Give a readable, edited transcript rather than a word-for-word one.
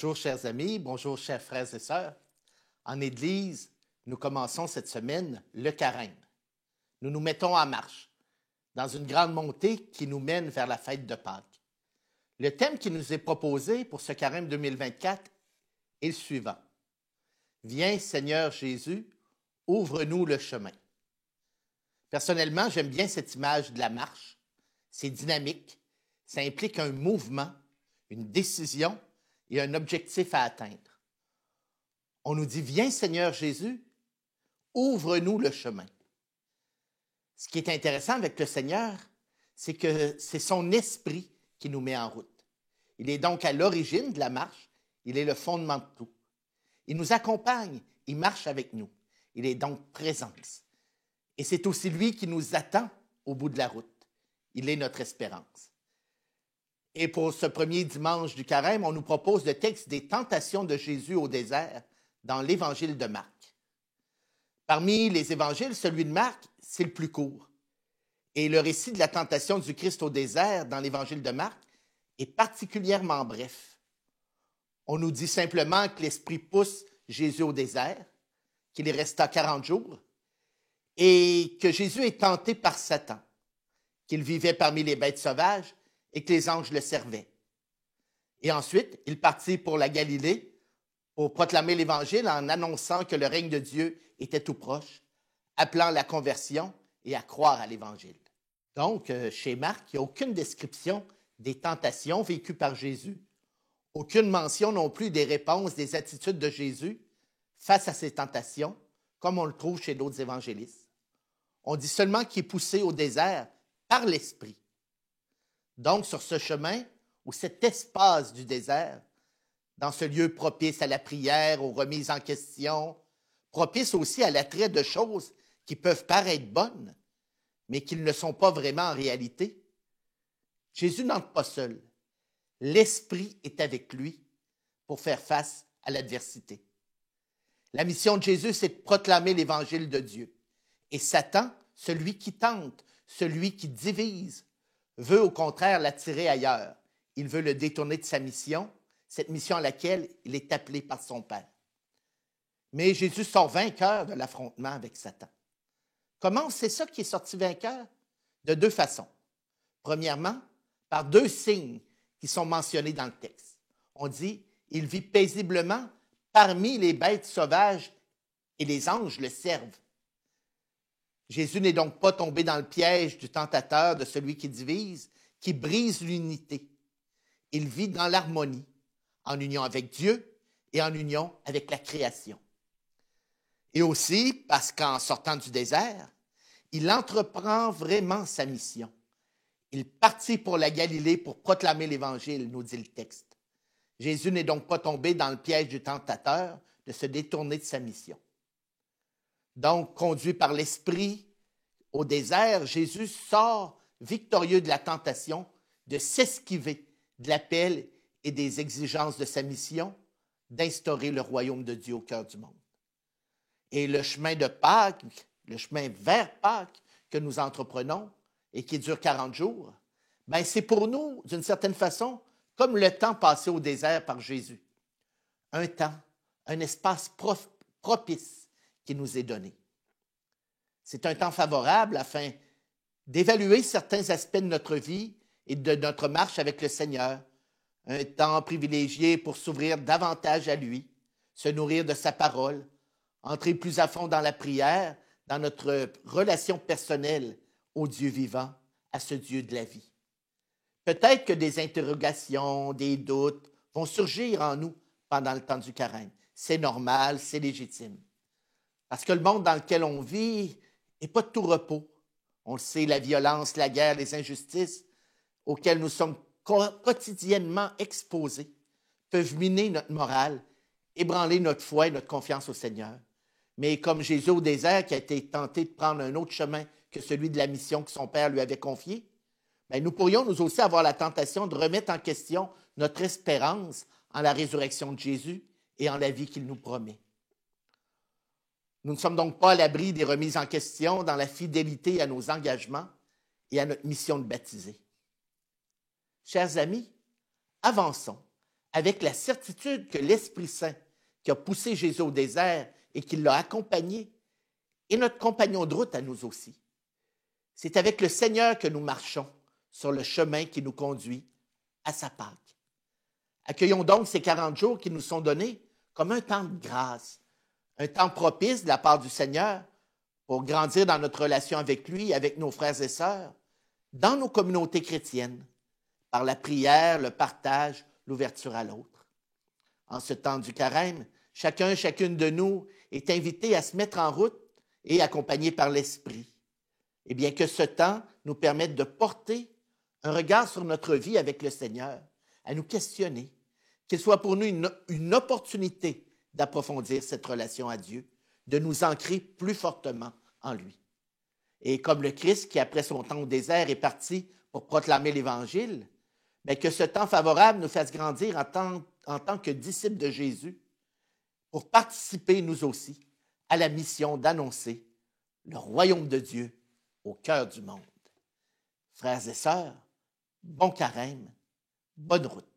Bonjour, chers amis, bonjour, chers frères et sœurs. En Église, nous commençons cette semaine le carême. Nous nous mettons en marche dans une grande montée qui nous mène vers la fête de Pâques. Le thème qui nous est proposé pour ce carême 2024 est le suivant. Viens, Seigneur Jésus, ouvre-nous le chemin. Personnellement, j'aime bien cette image de la marche. C'est dynamique, ça implique un mouvement, une décision et un objectif à atteindre. On nous dit, viens Seigneur Jésus, ouvre-nous le chemin. Ce qui est intéressant avec le Seigneur, c'est que c'est son esprit qui nous met en route. Il est donc à l'origine de la marche, il est le fondement de tout. Il nous accompagne, il marche avec nous. Il est donc présence. Et c'est aussi lui qui nous attend au bout de la route. Il est notre espérance. Et pour ce premier dimanche du carême, on nous propose le texte des tentations de Jésus au désert dans l'évangile de Marc. Parmi les évangiles, celui de Marc, c'est le plus court. Et le récit de la tentation du Christ au désert dans l'évangile de Marc est particulièrement bref. On nous dit simplement que l'Esprit pousse Jésus au désert, qu'il y resta 40 jours, et que Jésus est tenté par Satan, qu'il vivait parmi les bêtes sauvages et que les anges le servaient. Et ensuite, il partit pour la Galilée pour proclamer l'Évangile en annonçant que le règne de Dieu était tout proche, appelant à la conversion et à croire à l'Évangile. Donc, chez Marc, il n'y a aucune description des tentations vécues par Jésus, aucune mention non plus des réponses, des attitudes de Jésus face à ces tentations, comme on le trouve chez d'autres évangélistes. On dit seulement qu'il est poussé au désert par l'Esprit. Donc, sur ce chemin, ou cet espace du désert, dans ce lieu propice à la prière, aux remises en question, propice aussi à l'attrait de choses qui peuvent paraître bonnes, mais qui ne le sont pas vraiment en réalité, Jésus n'entre pas seul. L'Esprit est avec lui pour faire face à l'adversité. La mission de Jésus, c'est de proclamer l'Évangile de Dieu. Et Satan, celui qui tente, celui qui divise, veut au contraire l'attirer ailleurs. Il veut le détourner de sa mission, cette mission à laquelle il est appelé par son Père. Mais Jésus sort vainqueur de l'affrontement avec Satan. Comment c'est ça qui est sorti vainqueur? De deux façons. Premièrement, par deux signes qui sont mentionnés dans le texte. On dit, il vit paisiblement parmi les bêtes sauvages et les anges le servent. Jésus n'est donc pas tombé dans le piège du tentateur, de celui qui divise, qui brise l'unité. Il vit dans l'harmonie, en union avec Dieu et en union avec la création. Et aussi parce qu'en sortant du désert, il entreprend vraiment sa mission. Il partit pour la Galilée pour proclamer l'Évangile, nous dit le texte. Jésus n'est donc pas tombé dans le piège du tentateur de se détourner de sa mission. Donc, conduit par l'Esprit au désert, Jésus sort victorieux de la tentation de s'esquiver de l'appel et des exigences de sa mission d'instaurer le royaume de Dieu au cœur du monde. Et le chemin de Pâques, le chemin vers Pâques que nous entreprenons et qui dure 40 jours, ben c'est pour nous, d'une certaine façon, comme le temps passé au désert par Jésus. Un temps, un espace propice qui nous est donné. C'est un temps favorable afin d'évaluer certains aspects de notre vie et de notre marche avec le Seigneur. Un temps privilégié pour s'ouvrir davantage à lui, se nourrir de sa parole, entrer plus à fond dans la prière, dans notre relation personnelle au Dieu vivant, à ce Dieu de la vie. Peut-être que des interrogations, des doutes vont surgir en nous pendant le temps du carême. C'est normal, c'est légitime. Parce que le monde dans lequel on vit n'est pas de tout repos. On le sait, la violence, la guerre, les injustices auxquelles nous sommes quotidiennement exposés peuvent miner notre morale, ébranler notre foi et notre confiance au Seigneur. Mais comme Jésus au désert qui a été tenté de prendre un autre chemin que celui de la mission que son Père lui avait confiée, bien, nous pourrions nous aussi avoir la tentation de remettre en question notre espérance en la résurrection de Jésus et en la vie qu'il nous promet. Nous ne sommes donc pas à l'abri des remises en question dans la fidélité à nos engagements et à notre mission de baptiser. Chers amis, avançons avec la certitude que l'Esprit Saint qui a poussé Jésus au désert et qui l'a accompagné est notre compagnon de route à nous aussi. C'est avec le Seigneur que nous marchons sur le chemin qui nous conduit à sa Pâque. Accueillons donc ces 40 jours qui nous sont donnés comme un temps de grâce, un temps propice de la part du Seigneur pour grandir dans notre relation avec lui, avec nos frères et sœurs, dans nos communautés chrétiennes, par la prière, le partage, l'ouverture à l'autre. En ce temps du carême, chacune de nous est invité à se mettre en route et accompagné par l'Esprit. Et bien que ce temps nous permette de porter un regard sur notre vie avec le Seigneur, à nous questionner, qu'il soit pour nous une opportunité d'approfondir cette relation à Dieu, de nous ancrer plus fortement en lui. Et comme le Christ qui, après son temps au désert, est parti pour proclamer l'Évangile, bien que ce temps favorable nous fasse grandir en tant que disciples de Jésus, pour participer, nous aussi, à la mission d'annoncer le royaume de Dieu au cœur du monde. Frères et sœurs, bon carême, bonne route.